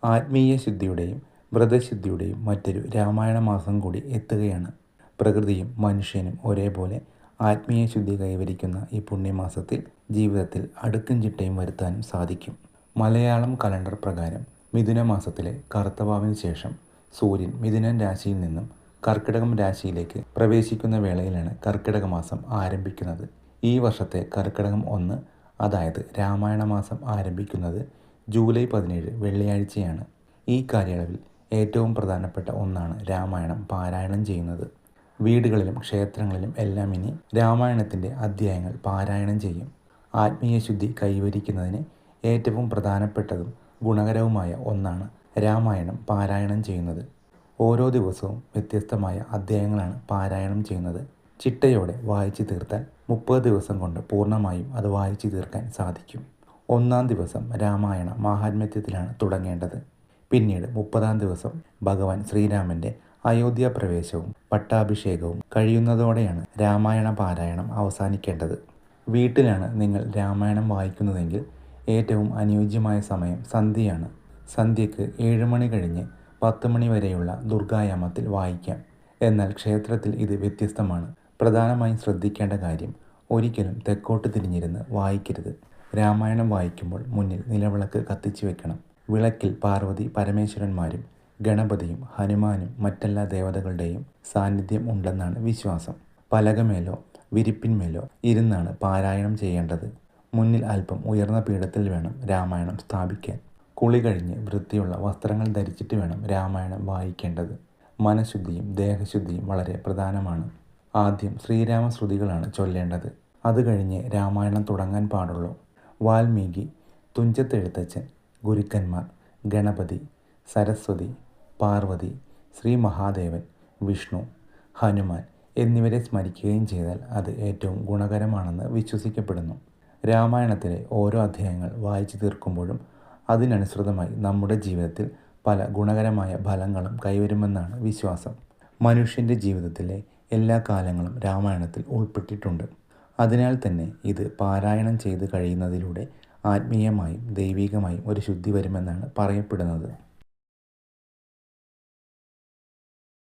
ആത്മീയ ശുദ്ധിയുടെയും വ്രതശുദ്ധിയുടെയും മറ്റൊരു രാമായണ മാസം കൂടി എത്തുകയാണ്. പ്രകൃതിയും മനുഷ്യനും ഒരേപോലെ ആത്മീയ ശുദ്ധി കൈവരിക്കുന്ന ഈ പുണ്യമാസത്തിൽ ജീവിതത്തിൽ അടുക്കും ചിട്ടയും വരുത്താനും സാധിക്കും. മലയാളം കലണ്ടർ പ്രകാരം മിഥുന മാസത്തിലെ കറുത്തവാവിന് ശേഷം സൂര്യൻ മിഥുനൻ രാശിയിൽ നിന്നും കർക്കിടകം രാശിയിലേക്ക് പ്രവേശിക്കുന്ന വേളയിലാണ് കർക്കിടക മാസം ആരംഭിക്കുന്നത്. ഈ വർഷത്തെ കർക്കിടകം 1, അതായത് രാമായണ മാസം ആരംഭിക്കുന്നത് ജൂലൈ 17 വെള്ളിയാഴ്ചയാണ്. ഈ കാലയളവിൽ ഏറ്റവും പ്രധാനപ്പെട്ട ഒന്നാണ് രാമായണം പാരായണം ചെയ്യുന്നത്. വീടുകളിലും ക്ഷേത്രങ്ങളിലും എല്ലാം ഇനി രാമായണത്തിൻ്റെ അധ്യായങ്ങൾ പാരായണം ചെയ്യും. ആത്മീയ ശുദ്ധി കൈവരിക്കുന്നതിന് ഏറ്റവും പ്രധാനപ്പെട്ടതും ഗുണകരവുമായ ഒന്നാണ് രാമായണം പാരായണം ചെയ്യുന്നത്. ഓരോ ദിവസവും വ്യത്യസ്തമായ അധ്യായങ്ങളാണ് പാരായണം ചെയ്യുന്നത്. ചിട്ടയോടെ വായിച്ചു തീർത്താൽ 30 ദിവസം കൊണ്ട് പൂർണ്ണമായും അത് വായിച്ചു തീർക്കാൻ സാധിക്കും. 1-ാം ദിവസം രാമായണ മാഹാത്മ്യത്തിലാണ് തുടങ്ങേണ്ടത്. പിന്നീട് 30-ാം ദിവസം ഭഗവാൻ ശ്രീരാമൻ്റെ അയോധ്യ പ്രവേശവും പട്ടാഭിഷേകവും കഴിയുന്നതോടെയാണ് രാമായണ പാരായണം അവസാനിക്കേണ്ടത്. വീട്ടിലാണ് നിങ്ങൾ രാമായണം വായിക്കുന്നതെങ്കിൽ ഏറ്റവും അനുയോജ്യമായ സമയം സന്ധ്യയാണ്. സന്ധ്യയ്ക്ക് 7 മണി കഴിഞ്ഞ് 10 മണി വരെയുള്ള ദുർഗായാമത്തിൽ വായിക്കാം. എന്നാൽ ക്ഷേത്രത്തിൽ ഇത് വ്യത്യസ്തമാണ്. പ്രധാനമായും ശ്രദ്ധിക്കേണ്ട കാര്യം, ഒരിക്കലും തെക്കോട്ട് തിരിഞ്ഞിരുന്ന് വായിക്കരുത്. രാമായണം വായിക്കുമ്പോൾ മുന്നിൽ നിലവിളക്ക് കത്തിച്ചു വെക്കണം. വിളക്കിൽ പാർവതി പരമേശ്വരന്മാരും ഗണപതിയും ഹനുമാനും മറ്റെല്ലാ ദേവതകളുടെയും സാന്നിധ്യം ഉണ്ടെന്നാണ് വിശ്വാസം. പലകമേലോ വിരിപ്പിന്മേലോ ഇരുന്നാണ് പാരായണം ചെയ്യേണ്ടത്. മുന്നിൽ അല്പം ഉയർന്ന പീഠത്തിൽ വേണം രാമായണം സ്ഥാപിക്കാൻ. കുളി കഴിഞ്ഞ് വൃത്തിയുള്ള വസ്ത്രങ്ങൾ ധരിച്ചിട്ട് വേണം രാമായണം വായിക്കേണ്ടത്. മനഃശുദ്ധിയും ദേഹശുദ്ധിയും വളരെ പ്രധാനമാണ്. ആദ്യം ശ്രീരാമ ശ്രുതികളാണ് ചൊല്ലേണ്ടത്. അത് കഴിഞ്ഞ് രാമായണം തുടങ്ങാൻ പാടുള്ളൂ. വാൽമീകി, തുഞ്ചത്തെഴുത്തച്ഛൻ, ഗുരുക്കന്മാർ, ഗണപതി, സരസ്വതി, പാർവതി, ശ്രീ മഹാദേവൻ, വിഷ്ണു, ഹനുമാൻ എന്നിവരെ സ്മരിക്കുകയും ചെയ്താൽ അത് ഏറ്റവും ഗുണകരമാണെന്ന് വിശ്വസിക്കപ്പെടുന്നു. രാമായണത്തിലെ ഓരോ അധ്യായങ്ങൾ വായിച്ചു തീർക്കുമ്പോഴും അതിനനുസൃതമായി നമ്മുടെ ജീവിതത്തിൽ പല ഗുണകരമായ ഫലങ്ങളും കൈവരുമെന്നാണ് വിശ്വാസം. മനുഷ്യൻ്റെ ജീവിതത്തിലെ എല്ലാ കാലങ്ങളും രാമായണത്തിൽ ഉൾപ്പെട്ടിട്ടുണ്ട്. അതിനാൽ തന്നെ ഇത് പാരായണം ചെയ്ത് കഴിയുന്നതിലൂടെ ആത്മീയമായും ദൈവികമായും ഒരു ശുദ്ധി വരുമെന്നാണ് പറയപ്പെടുന്നത്.